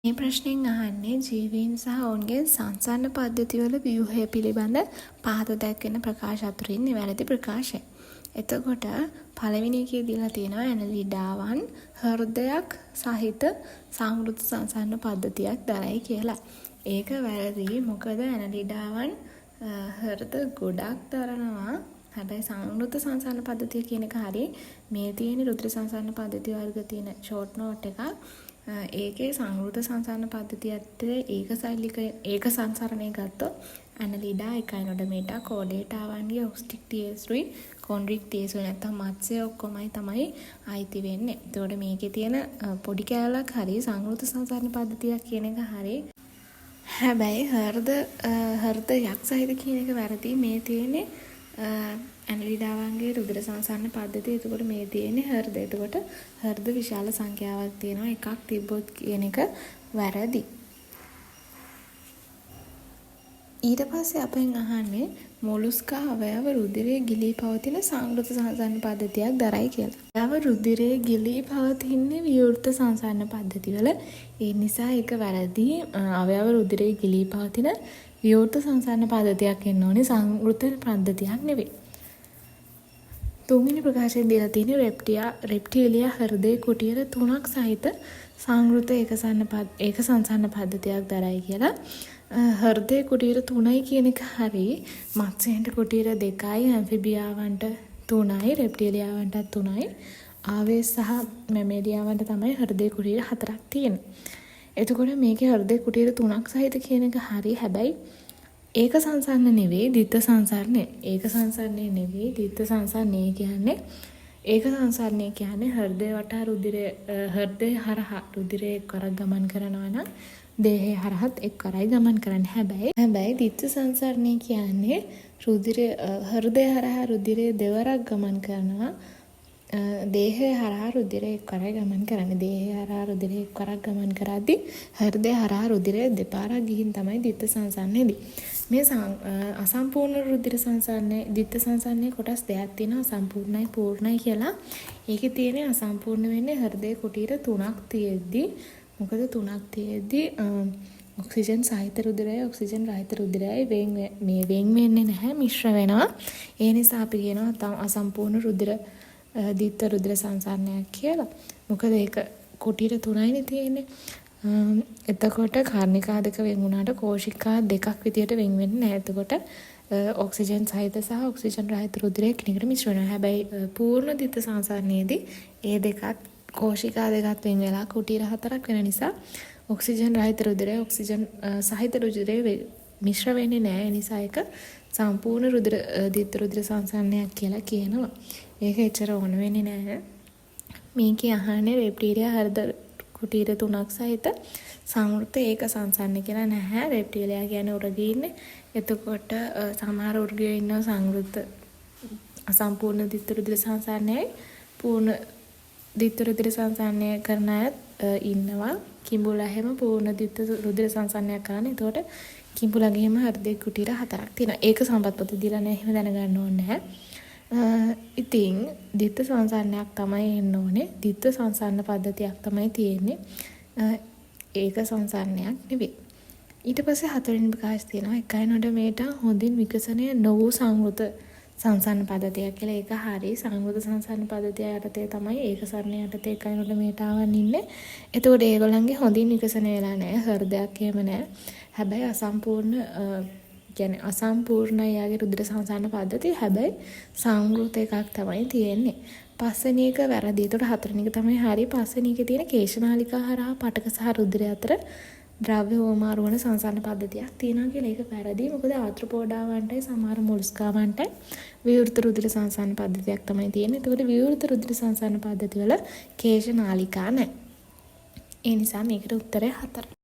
මේ ප්‍රශ්نين අහන්නේ ජීවීන් සහ ඔවුන්ගේ සංසරණ පද්ධතිවල ව්‍යුහය පිළිබඳ පහත දැක්වෙන ප්‍රකාශ අතුරින් නිවැරදි ප්‍රකාශය. එතකොට පළවෙනි එකේ දීලා තියෙනවා ඇනලිඩාවන් හෘදයක් සහිත සංවෘත සංසරණ පද්ධතියක් දරයි කියලා. ඒක වැරදි. මොකද ඇනලිඩාවන් හෘද ගොඩක් දරනවා. හැබැයි සංවෘත සංසරණ පද්ධතිය කියන එක හරිය. මේ තියෙන රුධිර සංසරණ පද්ධතිය වර්ග තියෙන ෂෝට් නෝට් එකක්. ඒකේ සංවෘත සංසරණ පද්ධතියට ඒක සංසරණය ගත්තොත් ඇනලිඩා 1 නොඩමීටර් කෝඩේටාවන්ගේ ඔක්ස්ටික් ටිඑස්3 කොන්ඩ්‍රික් ටිඑස්3 නැත්නම් මත්ස්‍ය ඔක්කොමයි තමයි අයිති වෙන්නේ. එතකොට මේකේ තියෙන පොඩි කැලලක් හරිය සංවෘත සංසරණ පද්ධතියක් කියන එක හරිය. හැබැයි හෘදයක් සහිත කියන එක වැරදි. මේ තියෙන්නේ ඇනලිඩාවන්ගේ රුධිර සංසරණ පද්ධතිය. එතකොට මේ තියෙන්නේ හෘද. එතකොට හෘද විශාල සංඛ්‍යාවක් තියෙනවා. එකක් තිබ්බොත් කියන එක වැරදි. ඊට පස්සේ අපෙන් අහන්නේ මොලුස්කා අවයව රුධිරයේ ගිලී පවතින සංවෘත සංසරණ පද්ධතියක් දරයි කියලා. අවයව රුධිරයේ ගිලී පවතින්නේ විවෘත සංසරණ පද්ධතිවල. ඒ නිසා ඒක වැරදි. අවයව රුධිරයේ ගිලී පවතින විවෘත සංසරණ පද්ධතියක් එන්න ඕනේ, සංවෘත පද්ධතියක් නෙවෙයි. තුන්වෙනි ප්‍රකාශයෙන් දීලා තියෙන්නේ රෙප්ටිලියා හෘදයේ කුටීර 3ක් සහිත සංවෘත ඒක සංසරණ පද්ධතියක් දරයි කියලා. හෘදයේ කුටීර 3යි කියන එක හරි. මත්ස්‍යයන්ට කුටීර 2යි, ඇම්ෆිබියාවන්ට 3යි, රෙප්ටිලියාවන්ට 3යි. ආවේ සහ මැමේලියාවන්ට තමයි හෘදයේ කුටීර 4ක් තියෙන්නේ. එතකොට මේකේ හෘදයේ කුටීර 3ක් සහිත කියන එක හරි. හැබැයි ඒක සංසරණ නෙවෙයි, ද්විත්ව සංසරණය. ඒක සංසරණය නෙවෙයි, ද්විත්ව සංසරණය කියන්නේ ඒක සංසරණය කියන්නේ හෘදය වටා හෘදය හරහා රුධිරය එක්වරක් ගමන් කරනවා නම් දේහය හරහත් එක්වරයි ගමන් කරන්නේ. හැබැයි ද්විත්ව සංසරණය කියන්නේ හෘදය හරහා රුධිරය දෙවරක් ගමන් කරනවා. දේහය හරහා රුධිරය එක්වරයි ගමන් කරන්නේ. දේහය හරහා රුධිරය එක්වරක් ගමන් කරද්දී හෘදය හරහා රුධිරය දෙපාරක් ගිහින් තමයි ද්විත්ව සංසරණයදී. මේ අසම්පූර්ණ රුධිර සංසරණය ද්විත්ව සංසරණයේ කොටස් දෙකක් තියෙනවා, සම්පූර්ණයි පූර්ණයි කියලා. ඒකේ තියෙන්නේ අසම්පූර්ණ වෙන්නේ හෘදයේ කුටීර 3ක් තියෙද්දී. මොකද 3ක් තියෙද්දී ඔක්සිජන් සහිත රුධිරයයි ඔක්සිජන් රහිත රුධිරයයි වෙන් වෙන්නේ නැහැ, මිශ්‍ර වෙනවා. ඒ නිසා අපි කියනවා අසම්පූර්ණ ද්විත්ව රුධිර සංසරණයක් කියලා. මොකද ඒක කුටීර 3යිනේ තියෙන්නේ. එතකොට කර්ණිකා දෙක වෙන් වුණාට කෝෂිකා දෙකක් විදියට වෙන් වෙන්නේ නැහැ. එතකොට ඔක්සිජන් සහිත සහ ඔක්සිජන් රහිත රුධිරය එකිනෙකට මිශ්‍ර වෙනවා. හැබැයි පූර්ණ ද්විත්ව සංසරණයේදී ඒ දෙකත් කෝෂිකා දෙකත් වෙන් වෙලා කුටීර 4ක් වෙන නිසා ඔක්සිජන් රහිත රුධිරය ඔක්සිජන් සහිත රුධිරය මිශ්‍ර වෙන්නේ නැහැ. ඒ නිසා ඒක සම්පූර්ණ ද්විත්ව රුධිර සංසරණයක් කියලා කියනවා. ඒක එච්චර ඕන වෙන්නේ නැහැ. මේකේ අහන්නේ රෙප්ටිලියා හෘද කුටීර 3ක් සහිත සංවෘත ඒක සංසරණය කියලා නැහැ. රෙප්ටිලියා කියන්නේ උරගේ ඉන්නේ. එතකොට සමහර උර්ගයෝ ඉන්නවා සංවෘත අසම්පූර්ණ ද්විත්ව රුධිර සංසරණයයි පූර්ණ ද්විත්ව රුධිර සංසරණය කරන අය ඉන්නවා. කිඹුලා හැම පූර්ණ ද්විත්ව රුධිර සංසරණයක් කරන්නේ. එතකොට කිඹුලාගේම හෘදයේ කුටීර 4ක් තියෙනවා. ඒක සම්පත්පොත දීලා නැහැ. එහෙම දැනගන්න ඕනේ නැහැ. ඉතින් ද්විත්ව සංසරණයක් තමයි එන්න ඕනේ. ද්විත්ව සංසරණ පද්ධතියක් තමයි තියෙන්නේ. ඒක සංසරණයක් නෙවෙයි. ඊට පස්සේ හතරවෙනි ප්‍රකාශය තියෙනවා 1 නොඩමීටර් හොඳින් විකසනය නොවූ සංවෘත සංසරණ පද්ධතියක් කියලා. ඒක හරිය. සංවෘත සංසරණ පද්ධතිය යටතේ තමයි ඒක සරණ යටතේ 1 නොඩමීටරවන් ඉන්නේ. එතකොට ඒගොල්ලන්ගේ හොඳින් විකසනය වෙලා නැහැ. හෘදයක් එහෙම නැහැ. හැබැයි අසම්පූර්ණ යාගේ රුධිර සංසරණ පද්ධතිය. හැබැයි සංවෘත එකක් තමයි තියෙන්නේ. පස්වෙනි එක වැරදි. ඒතකොට හතරවෙනි එක තමයි හරිය. පස්වෙනි එකේ තියෙන කේශනාලිකා හරහා පටක සහ රුධිරය අතර ද්‍රව්‍ය හෝමාරු වන සංසරණ පද්ධතියක් තියෙනවා කියලා. ඒක වැරදි. මොකද ආත්‍රපෝඩාවන්ටයි සමහර මොලස්කාවන්ටයි විවෘත රුධිර සංසරණ පද්ධතියක් තමයි තියෙන්නේ. ඒතකොට විවෘත රුධිර සංසරණ පද්ධතිවල කේශනාලිකා නැහැ. ඒ නිසා මේකට උත්තරය 4.